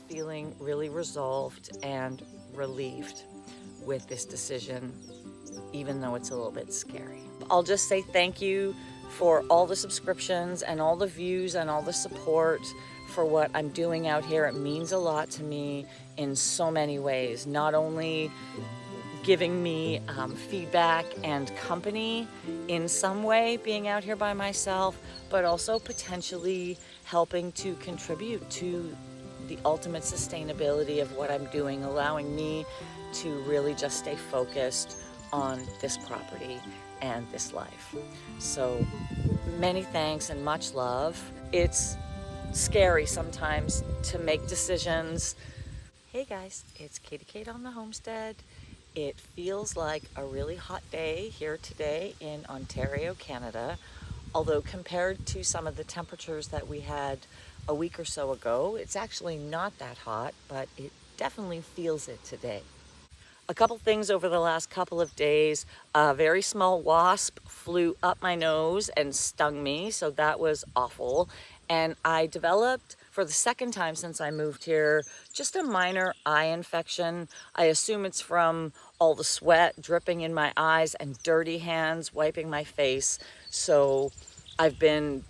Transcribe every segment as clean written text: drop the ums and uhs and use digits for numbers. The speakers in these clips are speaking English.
Feeling really resolved and relieved with this decision, even though it's a little bit scary. I'll just say thank you for all the subscriptions and all the views and all the support for what I'm doing out here. It means a lot to me in so many ways, not only giving me feedback and company in some way being out here by myself, but also potentially helping to contribute to the ultimate sustainability of what I'm doing, allowing me to really just stay focused on this property and this life. So many thanks and much love. It's scary sometimes to make decisions. Hey guys, it's Katie Kate on the Homestead. It feels like a really hot day here today in Ontario, Canada. Although compared to some of the temperatures that we had a week or so ago, it's actually not that hot, but it definitely feels it today. A couple things over the last couple of days. A very small wasp flew up my nose and stung me, so that was awful. And I developed, for the second time since I moved here, just a minor eye infection. I assume it's from all the sweat dripping in my eyes and dirty hands wiping my face. So I've been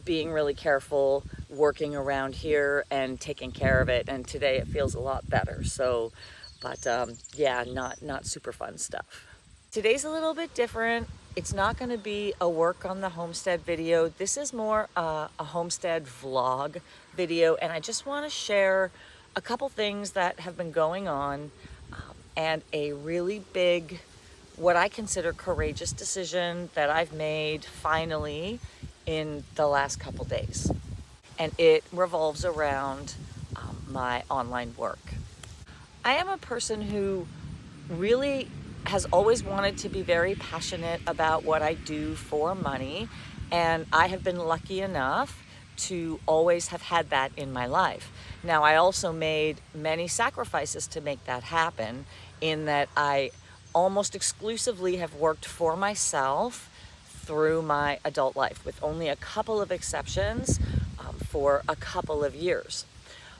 being really careful, working around here and taking care of it. And today it feels a lot better. So, but yeah, not super fun stuff. Today's a little bit different. It's not going to be a work on the homestead video. This is more a homestead vlog video, and I just want to share a couple things that have been going on and a really big, what I consider courageous decision that I've made finally in the last couple days. And it revolves around my online work. I am a person who really has always wanted to be very passionate about what I do for money, and I have been lucky enough to always have had that in my life. Now, I also made many sacrifices to make that happen, in that I almost exclusively have worked for myself through my adult life, with only a couple of exceptions for a couple of years.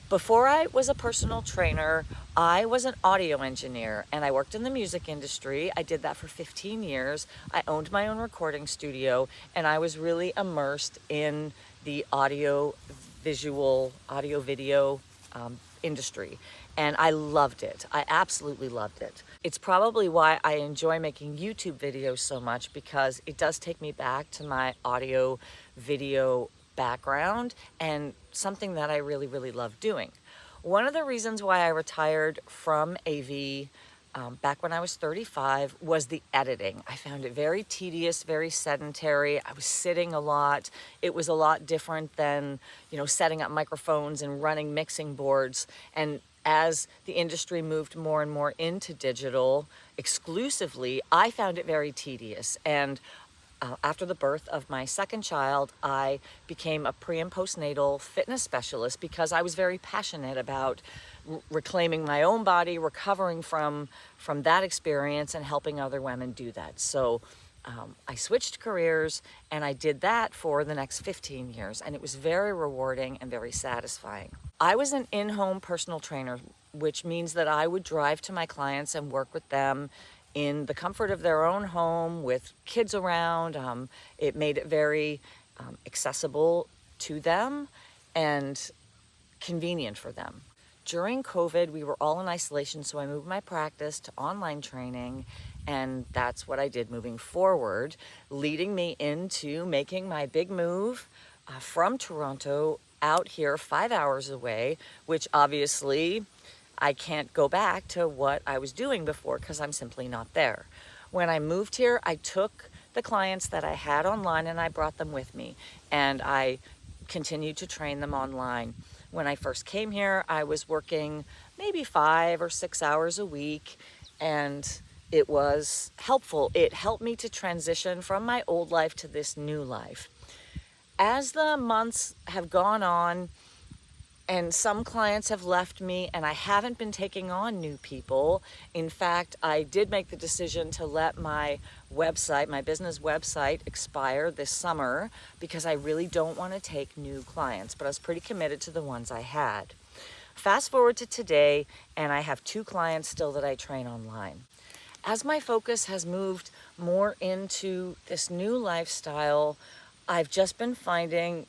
Before I was a personal trainer, I was an audio engineer and I worked in the music industry. I did that for 15 years. I owned my own recording studio and I was really immersed in the audio video industry. And I loved it. I absolutely loved it. It's probably why I enjoy making YouTube videos so much, because it does take me back to my audio video background and something that I really, really love doing. One of the reasons why I retired from AV back when I was 35 was the editing. I found it very tedious, very sedentary. I was sitting a lot. It was a lot different than, setting up microphones and running mixing boards. And as the industry moved more and more into digital exclusively, I found it very tedious. And after the birth of my second child, I became a pre- and postnatal fitness specialist because I was very passionate about reclaiming my own body, recovering from that experience, and helping other women do that. So I switched careers and I did that for the next 15 years, and it was very rewarding and very satisfying. I was an in-home personal trainer, which means that I would drive to my clients and work with them in the comfort of their own home with kids around. It made it very accessible to them and convenient for them. During COVID, we were all in isolation, so I moved my practice to online training, and that's what I did moving forward, leading me into making my big move from Toronto out here 5 hours away, which obviously I can't go back to what I was doing before because I'm simply not there. When I moved here, I took the clients that I had online and I brought them with me, and I continued to train them online. When I first came here, I was working maybe 5 or 6 hours a week, and it was helpful. It helped me to transition from my old life to this new life. As the months have gone on, And some clients have left me, and I haven't been taking on new people. In fact, I did make the decision to let my website, my business website, expire this summer because I really don't want to take new clients, but I was pretty committed to the ones I had. Fast forward to today, and I have 2 clients still that I train online. As my focus has moved more into this new lifestyle, I've just been finding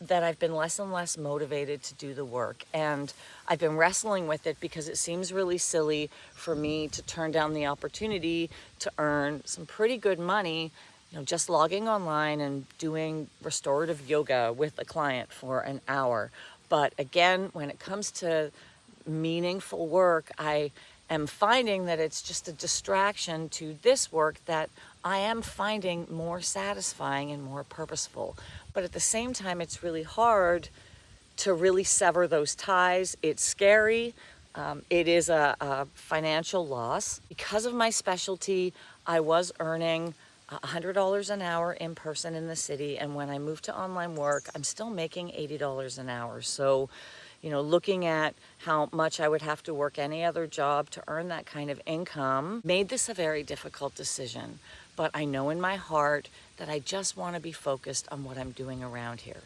that I've been less and less motivated to do the work. And I've been wrestling with it because it seems really silly for me to turn down the opportunity to earn some pretty good money, just logging online and doing restorative yoga with a client for an hour. But again, when it comes to meaningful work, I am finding that it's just a distraction to this work that I am finding more satisfying and more purposeful. But at the same time, it's really hard to really sever those ties. It's scary. It is a financial loss. Because of my specialty, I was earning $100 an hour in person in the city. And when I moved to online work, I'm still making $80 an hour. So, looking at how much I would have to work any other job to earn that kind of income made this a very difficult decision. But I know in my heart that I just want to be focused on what I'm doing around here.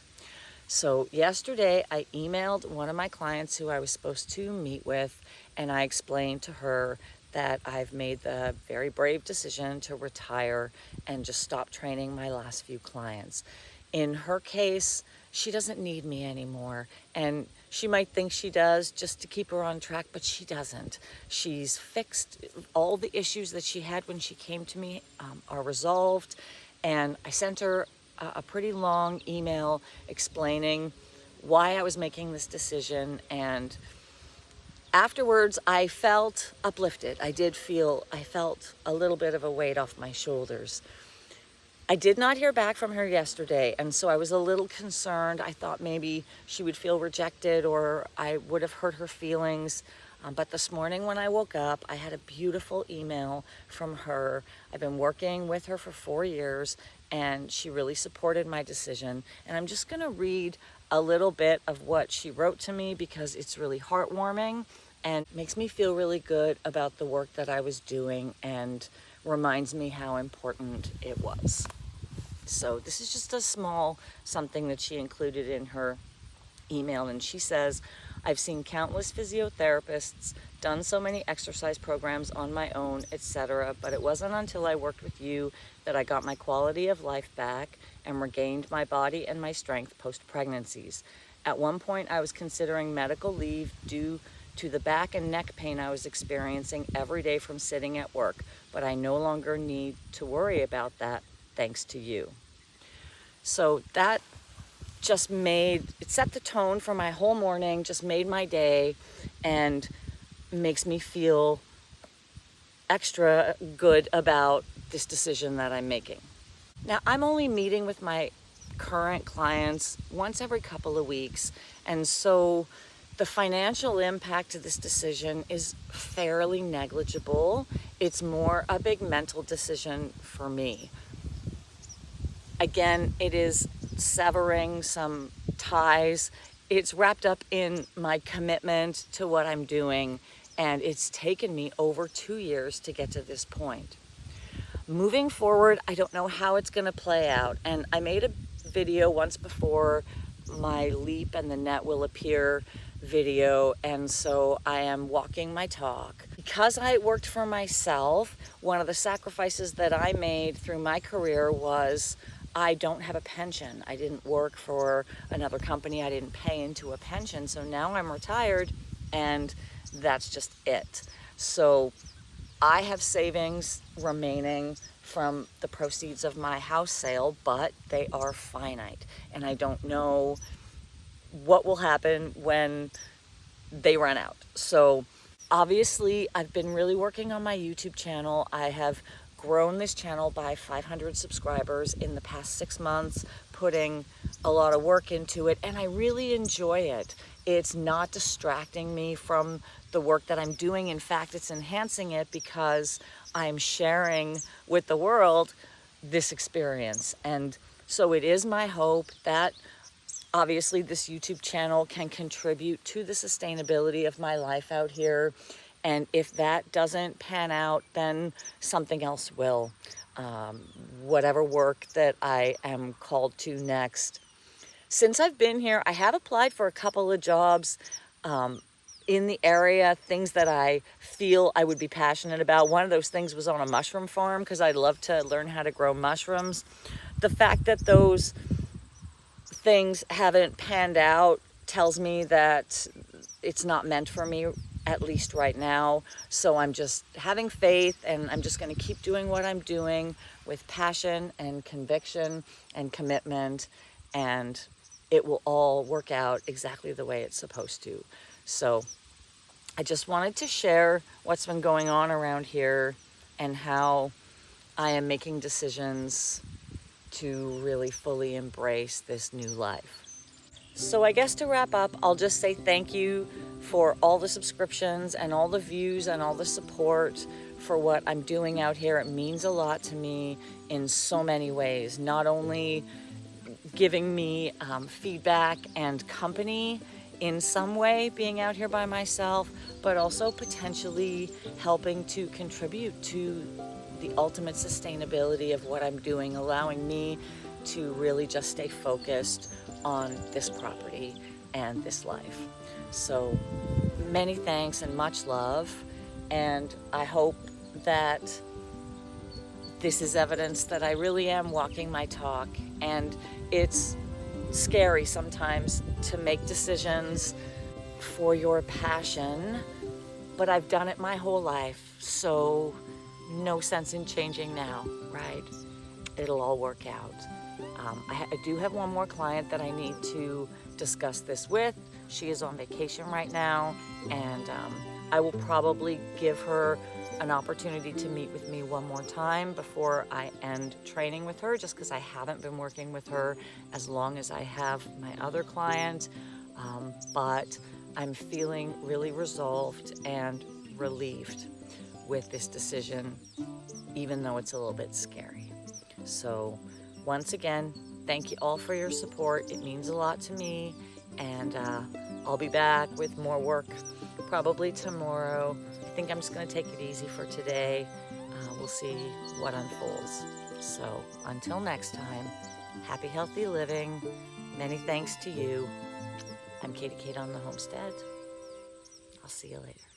So yesterday I emailed one of my clients who I was supposed to meet with, and I explained to her that I've made the very brave decision to retire and just stop training my last few clients. In her case, she doesn't need me anymore, and she might think she does just to keep her on track, but she doesn't. She's fixed. All the issues that she had when she came to me are resolved, and I sent her a pretty long email explaining why I was making this decision, and afterwards I felt uplifted. I felt a little bit of a weight off my shoulders. I did not hear back from her yesterday, and so I was a little concerned. I thought maybe she would feel rejected or I would have hurt her feelings. But this morning when I woke up, I had a beautiful email from her. I've been working with her for 4 years, and she really supported my decision. And I'm just going to read a little bit of what she wrote to me because it's really heartwarming and makes me feel really good about the work that I was doing and reminds me how important it was. So this is just a small something that she included in her email, and she says, I've seen countless physiotherapists, done so many exercise programs on my own, etc., but it wasn't until I worked with you that I got my quality of life back and regained my body and my strength post-pregnancies. At one point, I was considering medical leave due to the back and neck pain I was experiencing every day from sitting at work, but I no longer need to worry about that thanks to you. So that just set the tone for my whole morning, just made my day, and makes me feel extra good about this decision that I'm making. Now, I'm only meeting with my current clients once every couple of weeks, and so the financial impact of this decision is fairly negligible. It's more a big mental decision for me. Again, it is severing some ties. It's wrapped up in my commitment to what I'm doing, and it's taken me over 2 years to get to this point. Moving forward, I don't know how it's going to play out, and I made a video once before, my leap and the net will appear video, and so I am walking my talk. Because I worked for myself, one of the sacrifices that I made through my career was I don't have a pension. I didn't work for another company. I didn't pay into a pension. So now I'm retired, and that's just it. So I have savings remaining from the proceeds of my house sale, but they are finite, and I don't know what will happen when they run out. So obviously I've been really working on my YouTube channel. I have grown this channel by 500 subscribers in the past 6 months, putting a lot of work into it, and I really enjoy it. It's not distracting me from the work that I'm doing. In fact, it's enhancing it because I'm sharing with the world this experience. And so it is my hope that Obviously, this YouTube channel can contribute to the sustainability of my life out here. And if that doesn't pan out, then something else will. Whatever work that I am called to next. Since I've been here, I have applied for a couple of jobs in the area, things that I feel I would be passionate about. One of those things was on a mushroom farm because I'd love to learn how to grow mushrooms. The fact that those things haven't panned out tells me that it's not meant for me, at least right now. So I'm just having faith, and I'm just going to keep doing what I'm doing with passion and conviction and commitment, and it will all work out exactly the way it's supposed to. So I just wanted to share what's been going on around here and how I am making decisions to really fully embrace this new life. So I guess to wrap up, I'll just say thank you for all the subscriptions and all the views and all the support for what I'm doing out here. It means a lot to me in so many ways, not only giving me feedback and company in some way being out here by myself, but also potentially helping to contribute to the ultimate sustainability of what I'm doing, allowing me to really just stay focused on this property and this life. So many thanks and much love, and I hope that this is evidence that I really am walking my talk. And it's scary sometimes to make decisions for your passion, but I've done it my whole life, so no sense in changing now, right? It'll all work out. I do have one more client that I need to discuss this with. She is on vacation right now, and I will probably give her an opportunity to meet with me one more time before I end training with her, just because I haven't been working with her as long as I have my other client. But I'm feeling really resolved and relieved with this decision, even though it's a little bit scary. So once again, thank you all for your support. It means a lot to me, and I'll be back with more work probably tomorrow. I think I'm just going to take it easy for today. We'll see what unfolds. So until next time, happy, healthy living. Many thanks to you. I'm Katie Kate on the Homestead. I'll see you later.